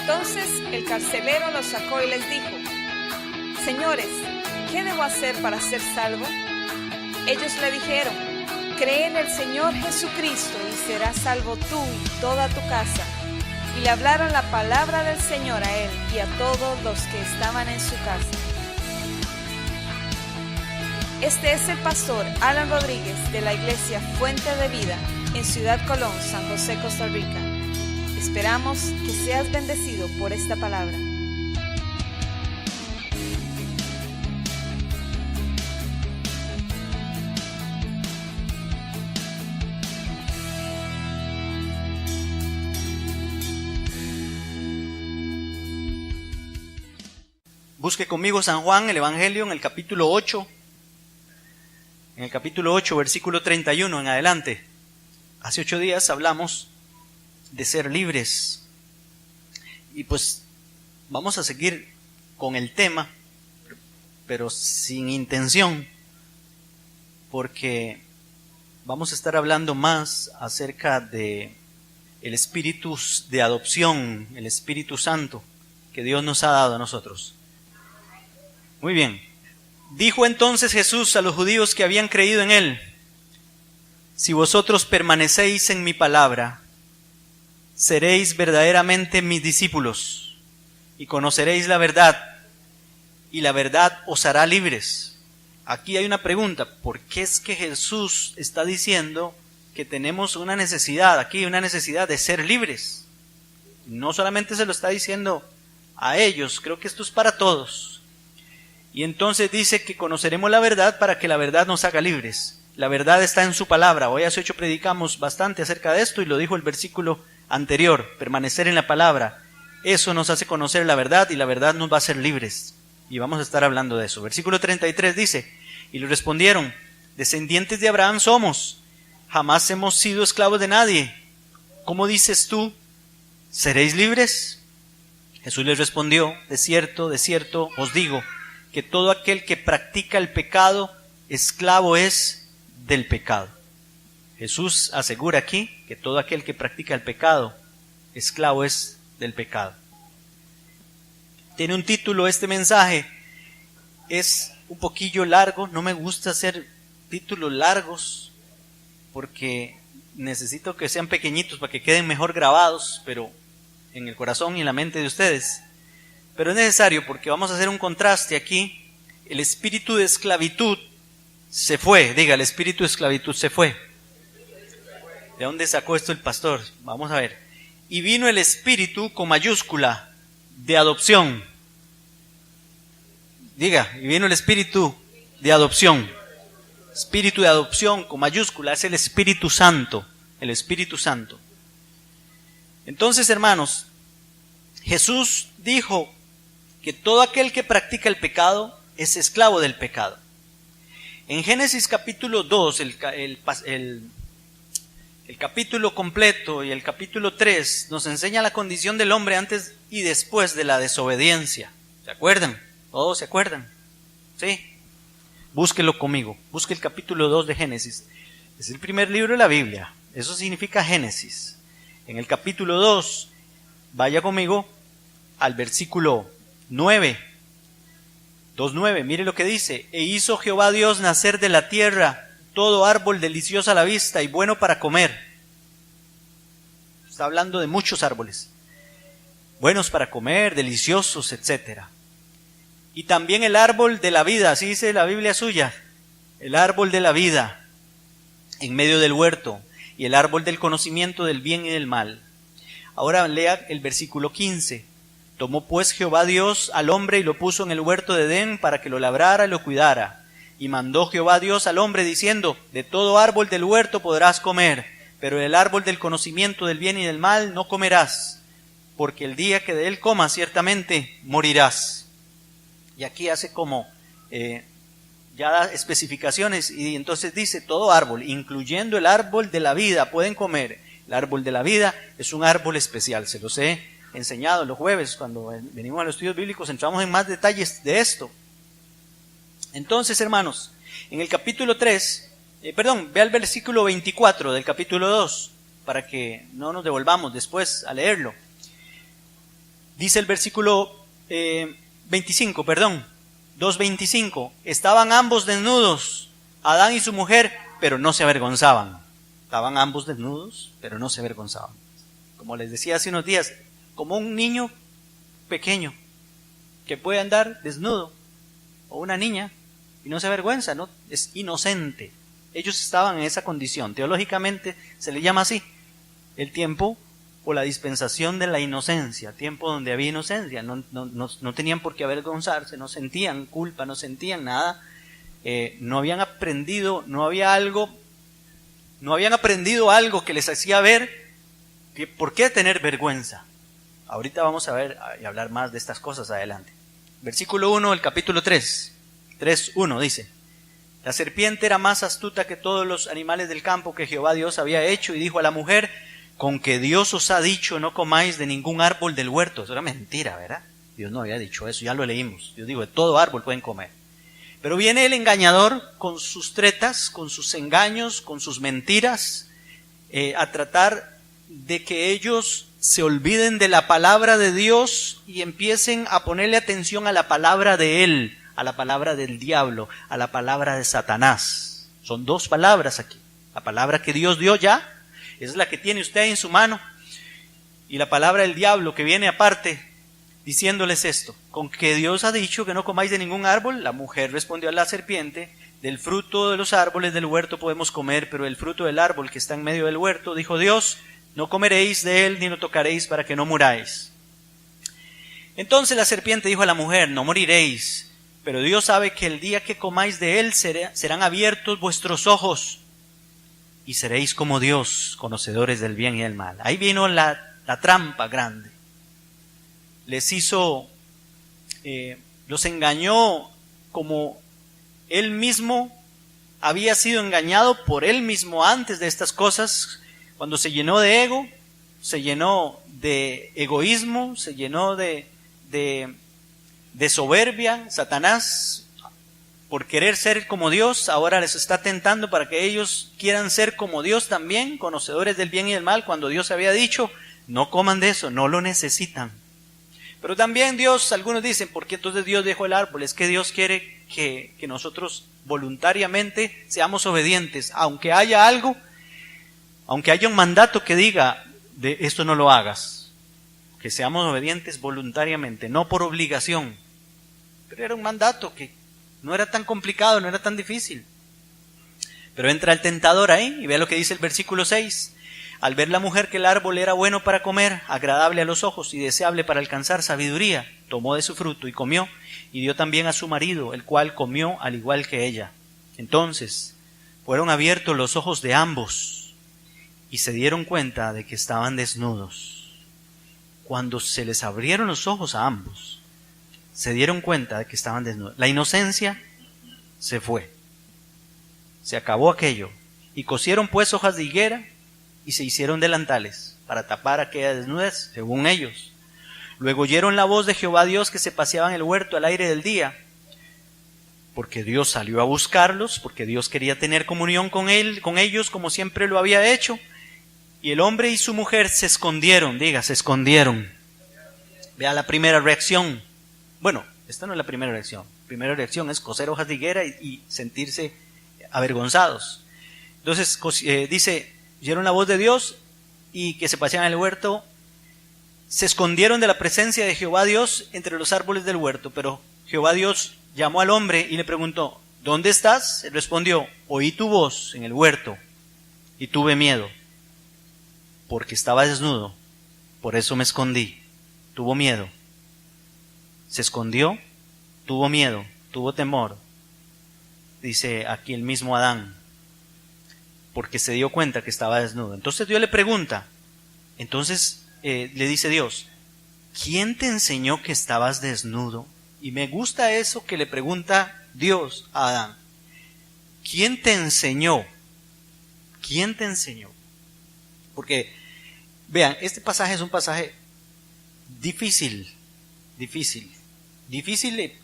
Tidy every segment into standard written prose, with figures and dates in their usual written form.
Entonces el carcelero los sacó y les dijo: Señores, ¿qué debo hacer para ser salvo? Ellos le dijeron: Cree en el Señor Jesucristo y serás salvo tú y toda tu casa. Y le hablaron la palabra del Señor a él y a todos los que estaban en su casa. Este es el pastor Alan Rodríguez de la iglesia Fuente de Vida en Ciudad Colón, San José, Costa Rica. Esperamos que seas bendecido por esta palabra. Busque conmigo San Juan, el Evangelio, en el capítulo 8. En el capítulo 8, versículo 31 en adelante. Hace 8 días hablamos de ser libres. Y pues vamos a seguir con el tema, pero sin intención, porque vamos a estar hablando más acerca de el espíritu de adopción, el Espíritu Santo que Dios nos ha dado a nosotros. Muy bien. Dijo entonces Jesús a los judíos que habían creído en él: Si vosotros permanecéis en mi palabra, seréis verdaderamente mis discípulos y conoceréis la verdad, y la verdad os hará libres. Aquí hay una pregunta: ¿por qué es que Jesús está diciendo que tenemos una necesidad aquí, una necesidad de ser libres? No solamente se lo está diciendo a ellos, creo que esto es para todos. Y entonces dice que conoceremos la verdad para que la verdad nos haga libres. La verdad está en su palabra. Hoy hace 8 predicamos bastante acerca de esto y lo dijo el versículo anterior: permanecer en la palabra. Eso nos hace conocer la verdad y la verdad nos va a hacer libres. Y vamos a estar hablando de eso. Versículo 33 dice: Y le respondieron: descendientes de Abraham somos, jamás hemos sido esclavos de nadie. ¿Cómo dices tú, seréis libres? Jesús les respondió: de cierto os digo, que todo aquel que practica el pecado, esclavo es del pecado. Jesús asegura aquí que todo aquel que practica el pecado, esclavo es del pecado. Tiene un título este mensaje, es un poquillo largo, no me gusta hacer títulos largos, porque necesito que sean pequeñitos para que queden mejor grabados, pero en el corazón y en la mente de ustedes. Pero es necesario porque vamos a hacer un contraste aquí. El espíritu de esclavitud se fue. Diga, el espíritu de esclavitud se fue. ¿De dónde sacó esto el pastor? Vamos a ver. Y vino el espíritu con mayúscula de adopción. Diga, y vino el espíritu de adopción. Espíritu de adopción con mayúscula es el Espíritu Santo. El Espíritu Santo. Entonces, hermanos, Jesús dijo que todo aquel que practica el pecado es esclavo del pecado. En Génesis capítulo 2, el capítulo completo y el capítulo 3 nos enseña la condición del hombre antes y después de la desobediencia. ¿Se acuerdan? ¿Todos se acuerdan? ¿Sí? Búsquelo conmigo. Busque el capítulo 2 de Génesis. Es el primer libro de la Biblia. Eso significa Génesis. En el capítulo 2, vaya conmigo al versículo 9, 2:9, mire lo que dice: E hizo Jehová Dios nacer de la tierra todo árbol delicioso a la vista y bueno para comer. Está hablando de muchos árboles, buenos para comer, deliciosos, etc. Y también el árbol de la vida, así dice la Biblia suya, el árbol de la vida en medio del huerto, y el árbol del conocimiento del bien y del mal. Ahora lea el versículo 15. Tomó pues Jehová Dios al hombre y lo puso en el huerto de Edén para que lo labrara y lo cuidara. Y mandó Jehová Dios al hombre diciendo: de todo árbol del huerto podrás comer, pero del árbol del conocimiento del bien y del mal no comerás, porque el día que de él comas ciertamente morirás. Y aquí hace como ya da especificaciones y entonces dice: todo árbol, incluyendo el árbol de la vida, pueden comer. El árbol de la vida es un árbol especial, se los he enseñado los jueves, cuando venimos a los estudios bíblicos entramos en más detalles de esto. Entonces, hermanos, en el capítulo 3, ve al versículo 24 del capítulo 2, para que no nos devolvamos después a leerlo. Dice el versículo 25, perdón, 2:25. Estaban ambos desnudos, Adán y su mujer, pero no se avergonzaban. Estaban ambos desnudos, pero no se avergonzaban. Como les decía hace unos días, como un niño pequeño que puede andar desnudo, o una niña, y no se avergüenza, ¿no? Es inocente. Ellos estaban en esa condición. Teológicamente se le llama así, el tiempo o la dispensación de la inocencia, tiempo donde había inocencia. No tenían por qué avergonzarse, no sentían culpa, no sentían nada, no habían aprendido, no habían aprendido algo que les hacía ver que por qué tener vergüenza. Ahorita vamos a ver y hablar más de estas cosas adelante. Versículo 1 del capítulo 3:1 dice: la serpiente era más astuta que todos los animales del campo que Jehová Dios había hecho, y dijo a la mujer: con que Dios os ha dicho, no comáis de ningún árbol del huerto. Eso era mentira, ¿verdad? Dios no había dicho eso, ya lo leímos. Dios dijo, de todo árbol pueden comer. Pero viene el engañador con sus tretas, con sus engaños, con sus mentiras, a tratar de que ellos se olviden de la palabra de Dios y empiecen a ponerle atención a la palabra de Él, a la palabra del diablo, a la palabra de Satanás. Son dos palabras aquí. La palabra que Dios dio ya, es la que tiene usted en su mano, y la palabra del diablo que viene aparte, diciéndoles esto: con que Dios ha dicho que no comáis de ningún árbol. La mujer respondió a la serpiente: del fruto de los árboles del huerto podemos comer, pero el fruto del árbol que está en medio del huerto, dijo Dios, no comeréis de él ni lo tocaréis para que no muráis. Entonces la serpiente dijo a la mujer: no moriréis, pero Dios sabe que el día que comáis de él serán abiertos vuestros ojos y seréis como Dios, conocedores del bien y del mal. Ahí vino la trampa grande. Les hizo, los engañó como él mismo había sido engañado por él mismo antes de estas cosas, cuando se llenó de ego, se llenó de egoísmo, se llenó de soberbia. Satanás, por querer ser como Dios, ahora les está tentando para que ellos quieran ser como Dios también, conocedores del bien y del mal, cuando Dios había dicho, no coman de eso, no lo necesitan. Pero también Dios, algunos dicen, ¿por qué entonces Dios dejó el árbol? Es que Dios quiere que nosotros voluntariamente seamos obedientes, aunque haya algo, aunque haya un mandato que diga, de esto no lo hagas, que seamos obedientes voluntariamente, no por obligación. Pero era un mandato que no era tan complicado, no era tan difícil. Pero entra el tentador ahí y vea lo que dice el versículo 6. Al ver la mujer que el árbol era bueno para comer, agradable a los ojos y deseable para alcanzar sabiduría, tomó de su fruto y comió, y dio también a su marido, el cual comió al igual que ella. Entonces fueron abiertos los ojos de ambos y se dieron cuenta de que estaban desnudos. Cuando se les abrieron los ojos a ambos, se dieron cuenta de que estaban desnudos. La inocencia se fue. Se acabó aquello. Y cosieron pues hojas de higuera y se hicieron delantales para tapar aquella desnudez, según ellos. Luego oyeron la voz de Jehová Dios que se paseaba en el huerto al aire del día, porque Dios salió a buscarlos, porque Dios quería tener comunión con ellos como siempre lo había hecho. Y el hombre y su mujer se escondieron, se escondieron. Vea la primera reacción. Bueno, esta no es la primera reacción. La primera reacción es coser hojas de higuera y sentirse avergonzados. Entonces dice, oyeron la voz de Dios y que se paseaban en el huerto, se escondieron de la presencia de Jehová Dios entre los árboles del huerto. Pero Jehová Dios llamó al hombre y le preguntó, ¿dónde estás? Él respondió, oí tu voz en el huerto y tuve miedo, porque estaba desnudo, por eso me escondí. Tuvo miedo. Se escondió, tuvo miedo, tuvo temor. Dice aquí el mismo Adán, porque se dio cuenta que estaba desnudo. Entonces Dios le pregunta, le dice Dios, ¿quién te enseñó que estabas desnudo? Y me gusta eso que le pregunta Dios a Adán. ¿Quién te enseñó? ¿Quién te enseñó? Porque, vean, este pasaje es un pasaje difícil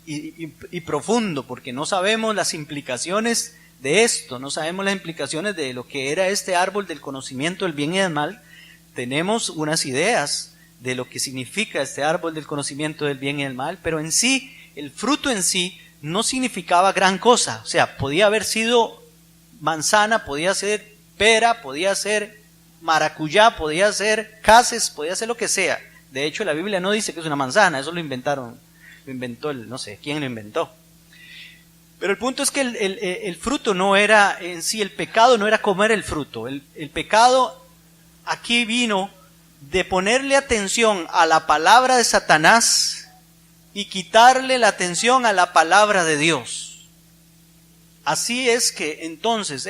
y profundo, porque no sabemos las implicaciones de esto, no sabemos las implicaciones de lo que era este árbol del conocimiento del bien y del mal. Tenemos unas ideas de lo que significa este árbol del conocimiento del bien y del mal, pero en sí, el fruto en sí no significaba gran cosa. O sea, podía haber sido manzana, podía ser pera, podía ser maracuyá, podía ser cases, podía ser lo que sea. De hecho, la Biblia no dice que es una manzana, eso lo inventó no sé quién lo inventó. Pero el punto es que el fruto no era en sí, el pecado no era comer el fruto. El pecado aquí vino de ponerle atención a la palabra de Satanás y quitarle la atención a la palabra de Dios. Así es que entonces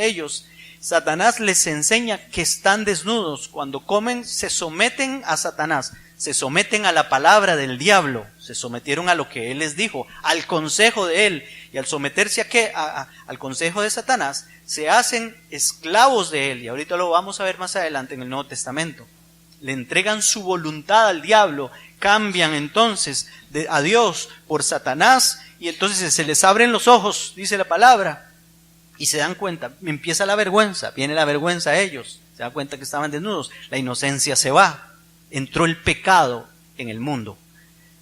Satanás les enseña que están desnudos. Cuando comen, se someten a Satanás, se someten a la palabra del diablo, se sometieron a lo que él les dijo, al consejo de él, y al someterse al consejo de Satanás, se hacen esclavos de él, y ahorita lo vamos a ver más adelante en el Nuevo Testamento. Le entregan su voluntad al diablo, cambian entonces a Dios por Satanás, y entonces se les abren los ojos, dice la palabra, y se dan cuenta, empieza la vergüenza, viene la vergüenza a ellos, se dan cuenta que estaban desnudos, la inocencia se va, entró el pecado en el mundo.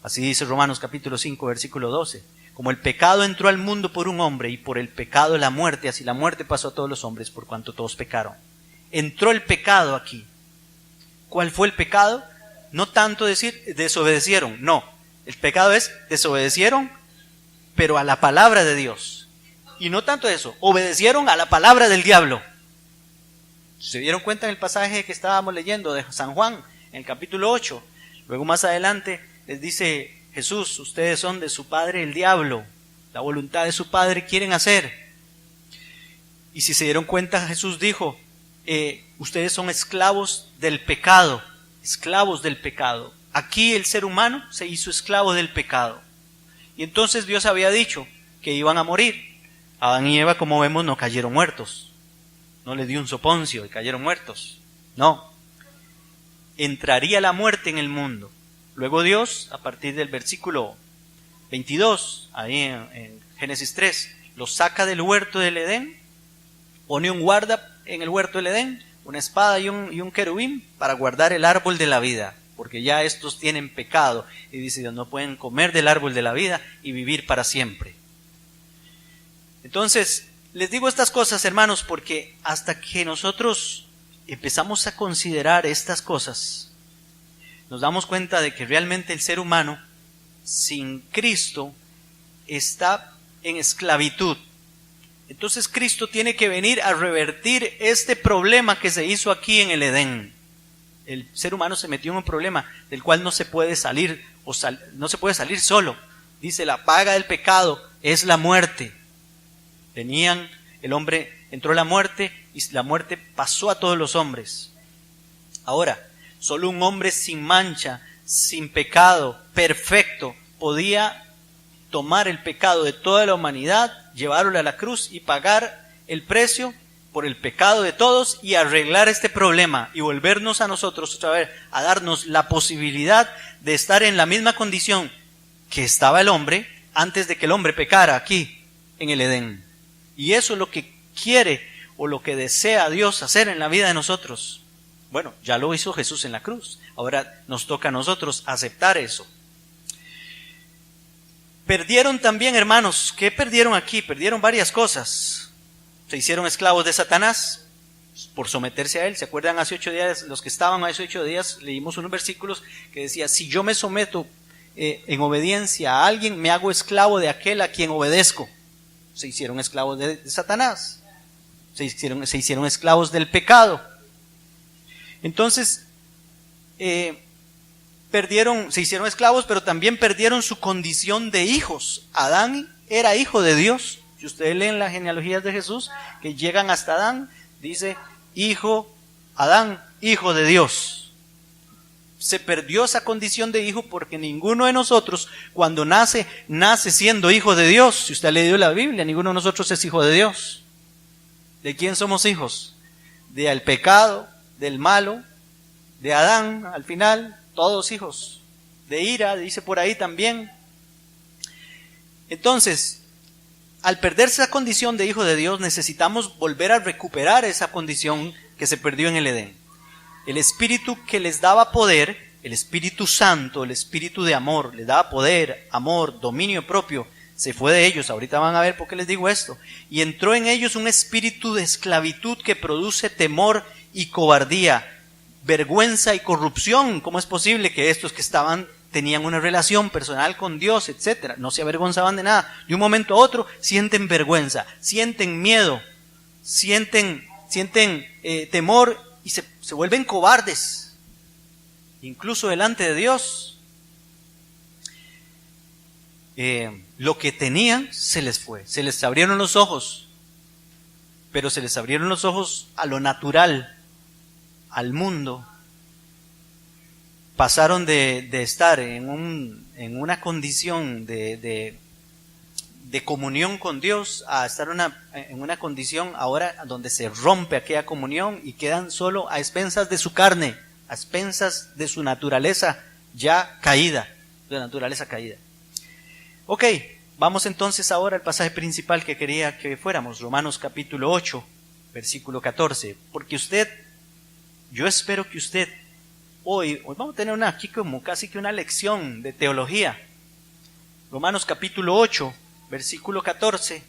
Así dice Romanos capítulo 5, versículo 12. Como el pecado entró al mundo por un hombre y por el pecado la muerte, así la muerte pasó a todos los hombres por cuanto todos pecaron. Entró el pecado aquí. ¿Cuál fue el pecado? No tanto decir desobedecieron, no. El pecado es desobedecieron, pero a la palabra de Dios. Y no tanto eso, obedecieron a la palabra del diablo. ¿Se dieron cuenta en el pasaje que estábamos leyendo de San Juan, en el capítulo 8? Luego más adelante les dice Jesús, ustedes son de su padre el diablo, la voluntad de su padre quieren hacer. Y si se dieron cuenta, Jesús dijo, ustedes son esclavos del pecado, esclavos del pecado. Aquí el ser humano se hizo esclavo del pecado. Y entonces Dios había dicho que iban a morir. Adán y Eva, como vemos, no cayeron muertos. No les dio un soponcio y cayeron muertos. No. Entraría la muerte en el mundo. Luego Dios, a partir del versículo 22, ahí en Génesis 3, los saca del huerto del Edén, pone un guarda en el huerto del Edén, una espada y un querubín para guardar el árbol de la vida, porque ya estos tienen pecado. Y dice Dios, no pueden comer del árbol de la vida y vivir para siempre. Entonces, les digo estas cosas, hermanos, porque hasta que nosotros empezamos a considerar estas cosas, nos damos cuenta de que realmente el ser humano, sin Cristo, está en esclavitud. Entonces Cristo tiene que venir a revertir este problema que se hizo aquí en el Edén. El ser humano se metió en un problema del cual no se puede salir, no se puede salir solo. Dice, la paga del pecado es la muerte. El hombre entró la muerte y la muerte pasó a todos los hombres. Ahora, solo un hombre sin mancha, sin pecado, perfecto, podía tomar el pecado de toda la humanidad, llevarlo a la cruz y pagar el precio por el pecado de todos y arreglar este problema y volvernos a nosotros otra vez a darnos la posibilidad de estar en la misma condición que estaba el hombre antes de que el hombre pecara aquí en el Edén. Y eso es lo que quiere o lo que desea Dios hacer en la vida de nosotros. Bueno, ya lo hizo Jesús en la cruz. Ahora nos toca a nosotros aceptar eso. Perdieron también, hermanos, ¿qué perdieron aquí? Perdieron varias cosas. Se hicieron esclavos de Satanás por someterse a él. ¿Se acuerdan hace 8 días, los que estaban hace 8 días, leímos unos versículos que decía, si yo me someto en obediencia a alguien, me hago esclavo de aquel a quien obedezco. Se hicieron esclavos de Satanás. Se hicieron esclavos del pecado. Entonces, se hicieron esclavos, pero también perdieron su condición de hijos. Adán era hijo de Dios. Si ustedes leen las genealogías de Jesús, que llegan hasta Adán, dice, Adán, hijo de Dios. Se perdió esa condición de hijo porque ninguno de nosotros, cuando nace siendo hijo de Dios. Si usted ha leído la Biblia, ninguno de nosotros es hijo de Dios. ¿De quién somos hijos? Del pecado, del malo, de Adán, al final, todos hijos. De ira, dice por ahí también. Entonces, al perderse esa condición de hijo de Dios, necesitamos volver a recuperar esa condición que se perdió en el Edén. El espíritu que les daba poder, el Espíritu Santo, el Espíritu de amor, les daba poder, amor, dominio propio, se fue de ellos. Ahorita van a ver por qué les digo esto. Y entró en ellos un espíritu de esclavitud que produce temor y cobardía, vergüenza y corrupción. ¿Cómo es posible que estos que tenían una relación personal con Dios, etcétera, no se avergonzaban de nada? De un momento a otro sienten vergüenza, sienten miedo, sienten temor y se vuelven cobardes, incluso delante de Dios. Lo que tenían se les fue, se les abrieron los ojos, pero se les abrieron los ojos a lo natural, al mundo. Pasaron de estar en una condición de comunión con Dios a estar en una condición ahora donde se rompe aquella comunión y quedan solo a expensas de su carne, a expensas de su naturaleza ya caída, de la naturaleza caída. Ok, vamos entonces ahora al pasaje principal que quería que fuéramos, Romanos capítulo 8, versículo 14, porque yo espero que usted hoy vamos a tener aquí como casi que una lección de teología. Romanos capítulo 8, versículo 14.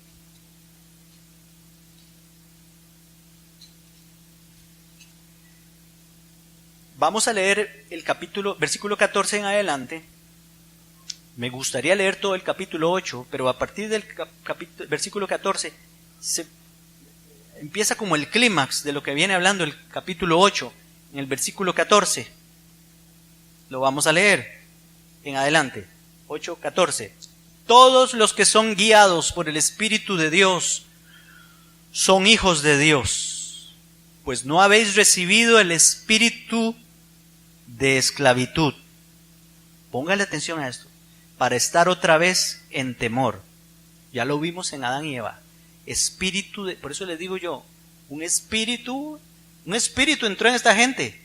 Vamos a leer el versículo 14 en adelante. Me gustaría leer todo el capítulo 8, pero a partir del versículo 14 empieza como el clímax de lo que viene hablando el capítulo 8, en el versículo 14. Lo vamos a leer en adelante. 8:14. Todos los que son guiados por el Espíritu de Dios son hijos de Dios, pues no habéis recibido el espíritu de esclavitud. Póngale atención a esto, para estar otra vez en temor. Ya lo vimos en Adán y Eva. Por eso les digo yo, un espíritu entró en esta gente,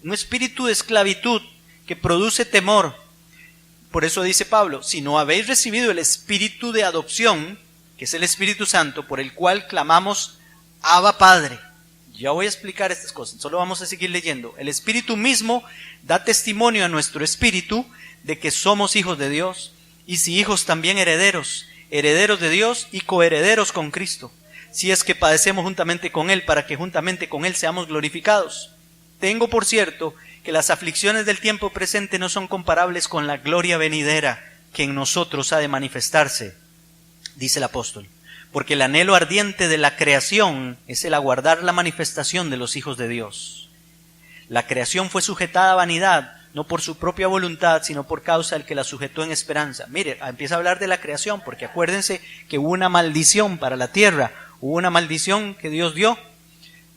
un espíritu de esclavitud que produce temor. Por eso dice Pablo, si no habéis recibido el espíritu de adopción, que es el Espíritu Santo, por el cual clamamos, Abba Padre. Ya voy a explicar estas cosas, solo vamos a seguir leyendo. El Espíritu mismo da testimonio a nuestro espíritu de que somos hijos de Dios, y si hijos también herederos, herederos de Dios y coherederos con Cristo, si es que padecemos juntamente con Él, para que juntamente con Él seamos glorificados. Tengo por cierto que las aflicciones del tiempo presente no son comparables con la gloria venidera que en nosotros ha de manifestarse, dice el apóstol. Porque el anhelo ardiente de la creación es el aguardar la manifestación de los hijos de Dios. La creación fue sujetada a vanidad, no por su propia voluntad, sino por causa del que la sujetó en esperanza. Mire, empieza a hablar de la creación, porque acuérdense que hubo una maldición para la tierra, hubo una maldición que Dios dio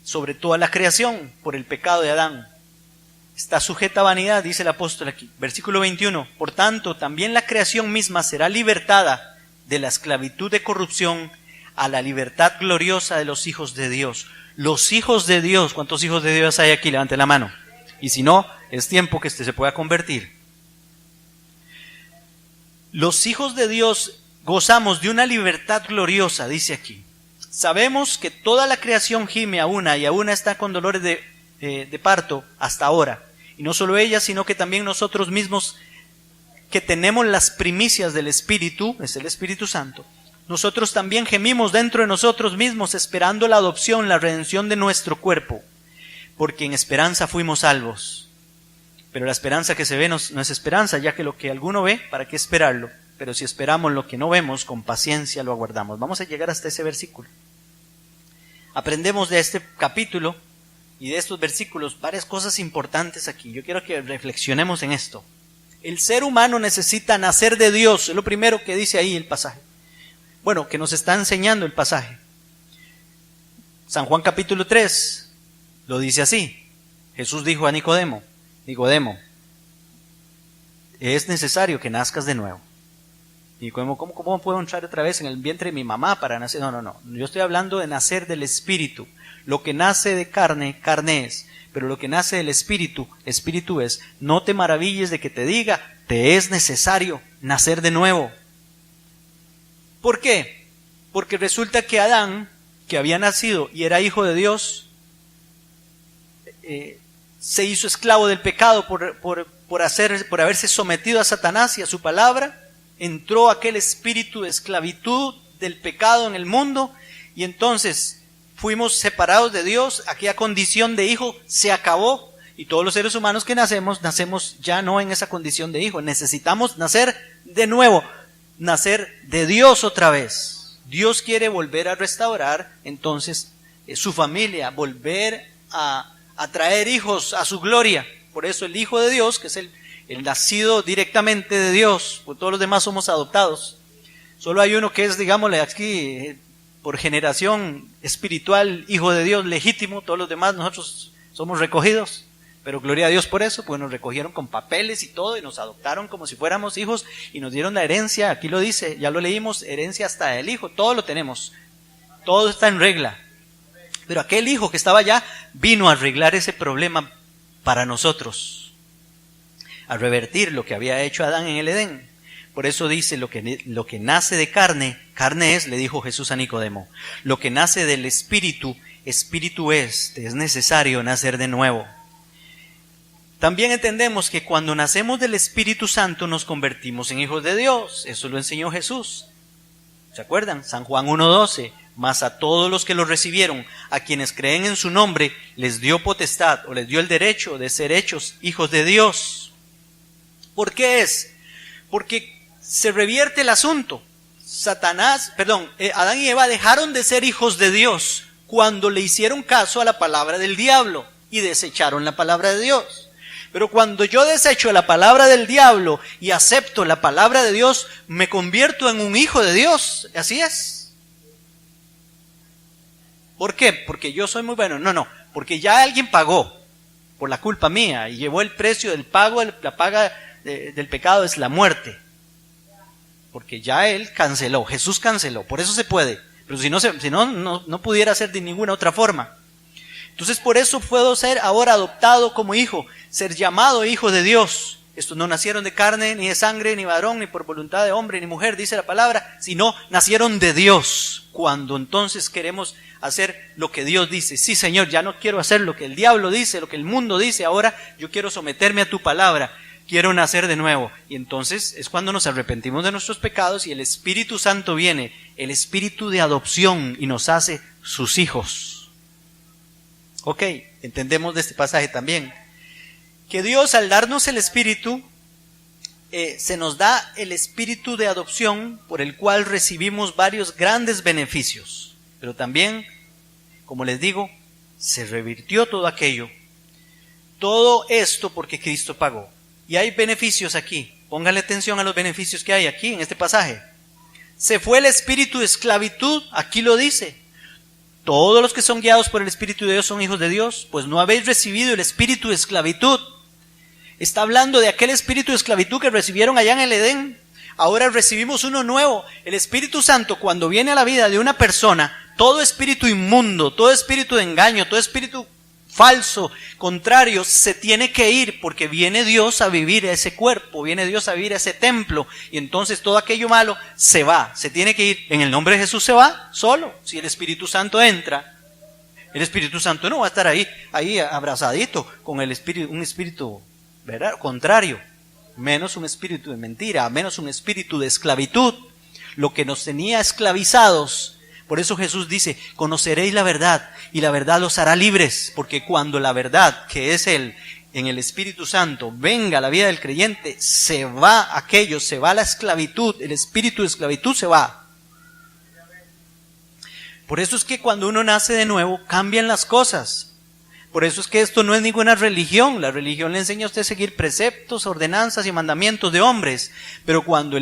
sobre toda la creación por el pecado de Adán. Está sujeta a vanidad, dice el apóstol aquí. Versículo 21. Por tanto, también la creación misma será libertada de la esclavitud de corrupción a la libertad gloriosa de los hijos de Dios. Los hijos de Dios. ¿Cuántos hijos de Dios hay aquí? Levante la mano. Y si no, es tiempo que se pueda convertir. Los hijos de Dios gozamos de una libertad gloriosa, dice aquí. Sabemos que toda la creación gime a una y a una está con dolores de parto hasta ahora. Y no solo ella, sino que también nosotros mismos, que tenemos las primicias del Espíritu, es el Espíritu Santo, nosotros también gemimos dentro de nosotros mismos, esperando la adopción, la redención de nuestro cuerpo, porque en esperanza fuimos salvos. Pero la esperanza que se ve no es esperanza, ya que lo que alguno ve, ¿para qué esperarlo? Pero si esperamos lo que no vemos, con paciencia lo aguardamos. Vamos a llegar hasta ese versículo. Aprendemos de este capítulo y de estos versículos varias cosas importantes aquí. Yo quiero que reflexionemos en esto. El ser humano necesita nacer de Dios, es lo primero que dice ahí el pasaje. Bueno, que nos está enseñando el pasaje. San Juan capítulo 3 lo dice así. Jesús dijo a Nicodemo, es necesario que nazcas de nuevo. Y ¿cómo puedo entrar otra vez en el vientre de mi mamá para nacer? No. Yo estoy hablando de nacer del Espíritu. Lo que nace de carne, carne es. Pero lo que nace del Espíritu, Espíritu es. No te maravilles de que te diga, te es necesario nacer de nuevo. ¿Por qué? Porque resulta que Adán, que había nacido y era hijo de Dios, se hizo esclavo del pecado por haberse sometido a Satanás y a su palabra. Entró aquel espíritu de esclavitud del pecado en el mundo y entonces fuimos separados de Dios. Aquella condición de hijo se acabó y todos los seres humanos que nacemos ya no en esa condición de hijo. Necesitamos nacer de nuevo, nacer de Dios otra vez. Dios quiere volver a restaurar entonces su familia, volver a traer hijos a su gloria. Por eso el Hijo de Dios, que es el nacido directamente de Dios, pues todos los demás somos adoptados. Solo hay uno que es, digámosle aquí, por generación espiritual, hijo de Dios legítimo. Todos los demás nosotros somos recogidos. Pero gloria a Dios por eso, pues nos recogieron con papeles y todo y nos adoptaron como si fuéramos hijos y nos dieron la herencia. Aquí lo dice, ya lo leímos, herencia hasta del hijo. Todo lo tenemos. Todo está en regla. Pero aquel hijo que estaba allá vino a arreglar ese problema para nosotros, a revertir lo que había hecho Adán en el Edén. Por eso dice, lo que nace de carne, carne es, le dijo Jesús a Nicodemo. Lo que nace del espíritu, espíritu es. Te es necesario nacer de nuevo. También entendemos que cuando nacemos del Espíritu Santo nos convertimos en hijos de Dios. Eso lo enseñó Jesús. ¿Se acuerdan? San Juan 1:12. Mas a todos los que lo recibieron, a quienes creen en su nombre, les dio potestad o les dio el derecho de ser hechos hijos de Dios. ¿Por qué es? Porque se revierte el asunto. Adán y Eva dejaron de ser hijos de Dios cuando le hicieron caso a la palabra del diablo y desecharon la palabra de Dios. Pero cuando yo desecho la palabra del diablo y acepto la palabra de Dios, me convierto en un hijo de Dios. Así es. ¿Por qué? Porque yo soy muy bueno. No, porque ya alguien pagó por la culpa mía y llevó el precio del pago. La paga del pecado es la muerte. Porque ya Él canceló, Jesús canceló, por eso se puede. Pero si no pudiera ser de ninguna otra forma. Entonces por eso puedo ser ahora adoptado como hijo, ser llamado hijo de Dios. Estos no nacieron de carne, ni de sangre, ni varón, ni por voluntad de hombre, ni mujer, dice la palabra, sino nacieron de Dios. Cuando entonces queremos hacer lo que Dios dice. Sí, Señor, ya no quiero hacer lo que el diablo dice, lo que el mundo dice, ahora yo quiero someterme a tu palabra. Quiero nacer de nuevo. Y entonces es cuando nos arrepentimos de nuestros pecados y el Espíritu Santo viene, el Espíritu de adopción, y nos hace sus hijos. Ok, entendemos de este pasaje también que Dios, al darnos el Espíritu, se nos da el Espíritu de adopción, por el cual recibimos varios grandes beneficios. Pero también, como les digo, se revirtió todo aquello. Todo esto porque Cristo pagó. Y hay beneficios aquí. Póngale atención a los beneficios que hay aquí en este pasaje. Se fue el espíritu de esclavitud, aquí lo dice. Todos los que son guiados por el Espíritu de Dios son hijos de Dios, pues no habéis recibido el espíritu de esclavitud. Está hablando de aquel espíritu de esclavitud que recibieron allá en el Edén. Ahora recibimos uno nuevo. El Espíritu Santo, cuando viene a la vida de una persona, todo espíritu inmundo, todo espíritu de engaño, todo espíritu falso, contrario, se tiene que ir, porque viene Dios a vivir a ese cuerpo, viene Dios a vivir a ese templo, y entonces todo aquello malo se va, se tiene que ir. En el nombre de Jesús se va solo. Si el Espíritu Santo entra, el Espíritu Santo no va a estar ahí abrazadito con un espíritu, ¿verdad?, contrario, menos un espíritu de mentira, menos un espíritu de esclavitud, lo que nos tenía esclavizados. Por eso Jesús dice, conoceréis la verdad y la verdad los hará libres, porque cuando la verdad, que es Él, en el Espíritu Santo, venga a la vida del creyente, se va aquello, se va la esclavitud, el espíritu de esclavitud se va. Por eso es que cuando uno nace de nuevo, cambian las cosas. Por eso es que esto no es ninguna religión. La religión le enseña a usted a seguir preceptos, ordenanzas y mandamientos de hombres. Pero cuando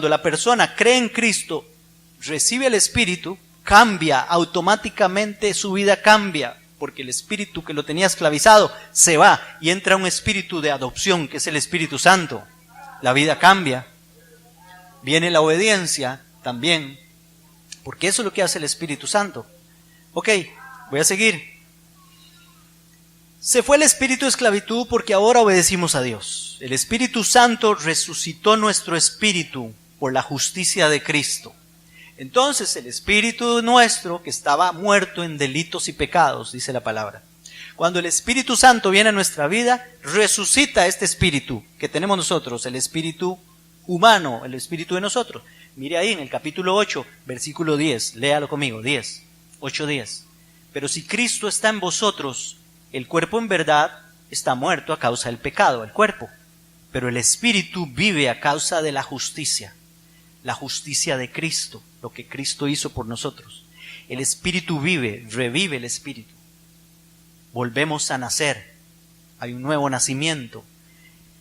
la persona cree en Cristo, recibe el Espíritu, cambia, automáticamente su vida cambia, porque el espíritu que lo tenía esclavizado se va y entra un espíritu de adopción, que es el Espíritu Santo. La vida cambia. Viene la obediencia también, porque eso es lo que hace el Espíritu Santo. Ok, voy a seguir. Se fue el espíritu de esclavitud porque ahora obedecimos a Dios. El Espíritu Santo resucitó nuestro espíritu por la justicia de Cristo. Entonces el espíritu nuestro, que estaba muerto en delitos y pecados, dice la palabra, Cuando el Espíritu Santo viene a nuestra vida, resucita este espíritu que tenemos nosotros, el espíritu humano, el espíritu de nosotros. Mire ahí en el capítulo 8, versículo 10, léalo conmigo, 8:10. Pero si Cristo está en vosotros, el cuerpo en verdad está muerto a causa del pecado, el cuerpo. Pero el espíritu vive a causa de la justicia de Cristo, lo que Cristo hizo por nosotros. El espíritu vive, revive el espíritu. Volvemos a nacer, hay un nuevo nacimiento.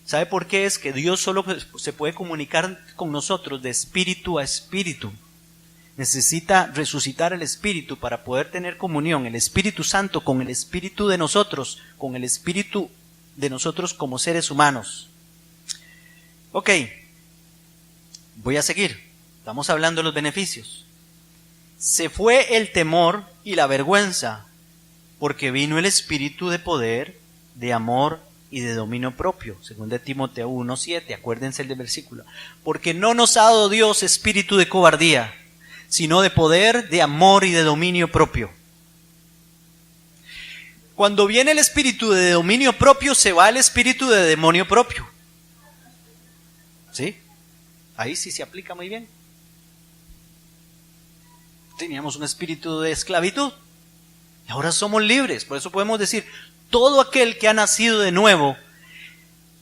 ¿Sabe por qué? Es que Dios solo se puede comunicar con nosotros de espíritu a espíritu. Necesita resucitar el espíritu para poder tener comunión, el Espíritu Santo con el espíritu de nosotros, con el espíritu de nosotros como seres humanos. Ok, voy a seguir. Estamos hablando de los beneficios. Se fue el temor y la vergüenza, porque vino el espíritu de poder, de amor y de dominio propio. Según de Timoteo 1:7, acuérdense del versículo. Porque no nos ha dado Dios espíritu de cobardía, sino de poder, de amor y de dominio propio. Cuando viene el espíritu de dominio propio, se va el espíritu de demonio propio. ¿Sí? Ahí sí se aplica muy bien. Teníamos un espíritu de esclavitud y ahora somos libres. Por eso podemos decir, todo aquel que ha nacido de nuevo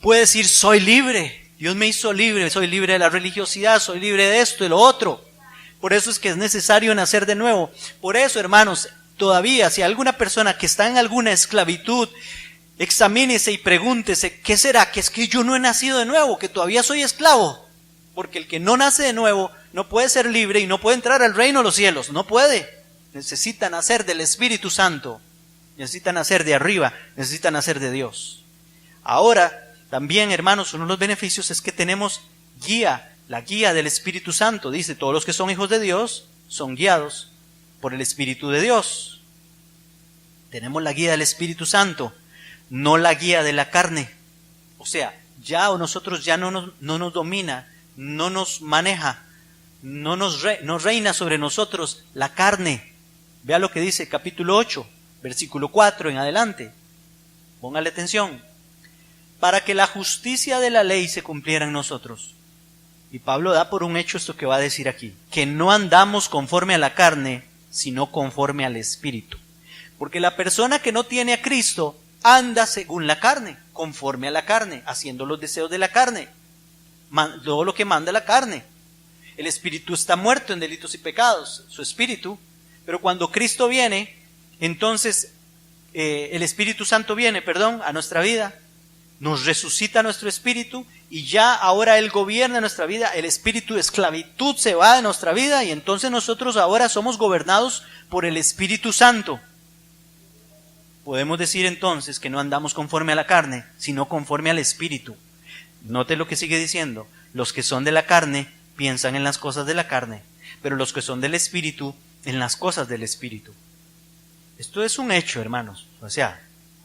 puede decir, soy libre. Dios me hizo libre, soy libre de la religiosidad, soy libre de esto y lo otro. Por eso es que es necesario nacer de nuevo. Por eso, hermanos, todavía si hay alguna persona que está en alguna esclavitud, examínese y pregúntese, ¿qué será? Que es que yo no he nacido de nuevo, que todavía soy esclavo. Porque el que no nace de nuevo no puede ser libre y no puede entrar al reino de los cielos. No puede. Necesita nacer del Espíritu Santo. Necesita nacer de arriba. Necesita nacer de Dios. Ahora, también, hermanos, uno de los beneficios es que tenemos guía. La guía del Espíritu Santo. Dice, todos los que son hijos de Dios son guiados por el Espíritu de Dios. Tenemos la guía del Espíritu Santo, no la guía de la carne. O sea, ya nosotros ya no nos domina, no nos maneja, no reina sobre nosotros la carne. Vea lo que dice capítulo 8, versículo 4 en adelante. Póngale atención. Para que la justicia de la ley se cumpliera en nosotros. Y Pablo da por un hecho esto que va a decir aquí, que no andamos conforme a la carne, sino conforme al Espíritu. Porque la persona que no tiene a Cristo anda según la carne, conforme a la carne, haciendo los deseos de la carne, todo lo que manda la carne. El Espíritu está muerto en delitos y pecados, su Espíritu, pero cuando Cristo viene, entonces el Espíritu Santo viene, a nuestra vida, nos resucita nuestro espíritu y ya ahora Él gobierna nuestra vida, el espíritu de esclavitud se va de nuestra vida y entonces nosotros ahora somos gobernados por el Espíritu Santo. Podemos decir entonces que no andamos conforme a la carne, sino conforme al Espíritu. Note lo que sigue diciendo, los que son de la carne piensan en las cosas de la carne, pero los que son del Espíritu en las cosas del Espíritu. Esto es un hecho, hermanos, o sea,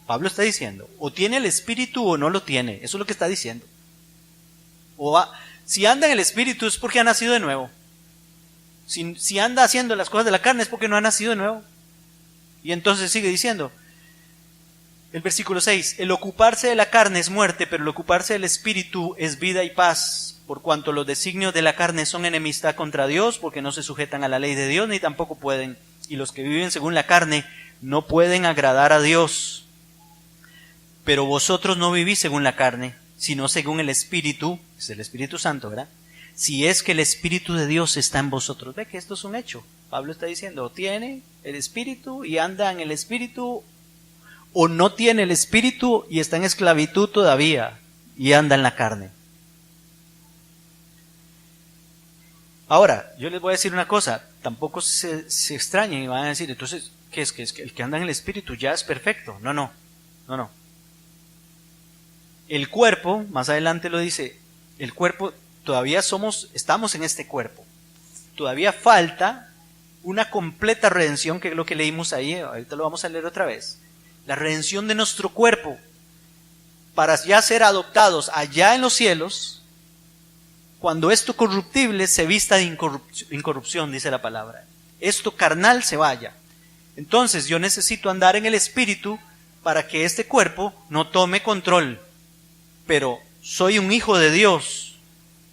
Pablo está diciendo, o tiene el Espíritu o no lo tiene. Eso es lo que está diciendo. Si anda en el Espíritu es porque ha nacido de nuevo. Si anda haciendo las cosas de la carne es porque no ha nacido de nuevo. Y entonces sigue diciendo, el versículo 6, el ocuparse de la carne es muerte, pero el ocuparse del Espíritu es vida y paz, por cuanto los designios de la carne son enemistad contra Dios, porque no se sujetan a la ley de Dios, ni tampoco pueden. Y los que viven según la carne no pueden agradar a Dios. Pero vosotros no vivís según la carne, sino según el Espíritu, es el Espíritu Santo, ¿verdad? Si es que el Espíritu de Dios está en vosotros. Ve que esto es un hecho. Pablo está diciendo, tiene el Espíritu y anda en el Espíritu, o no tiene el Espíritu y está en esclavitud todavía y anda en la carne. Ahora, yo les voy a decir una cosa, tampoco se extrañen y van a decir, entonces, ¿qué es? ¿Que el que anda en el Espíritu ya es perfecto? No. El cuerpo, más adelante lo dice, el cuerpo, todavía estamos en este cuerpo. Todavía falta una completa redención, que es lo que leímos ahí, ahorita lo vamos a leer otra vez. La redención de nuestro cuerpo, para ya ser adoptados allá en los cielos, cuando esto corruptible se vista de incorrupción, dice la palabra. Esto carnal se vaya. Entonces yo necesito andar en el Espíritu para que este cuerpo no tome control. Pero soy un hijo de Dios,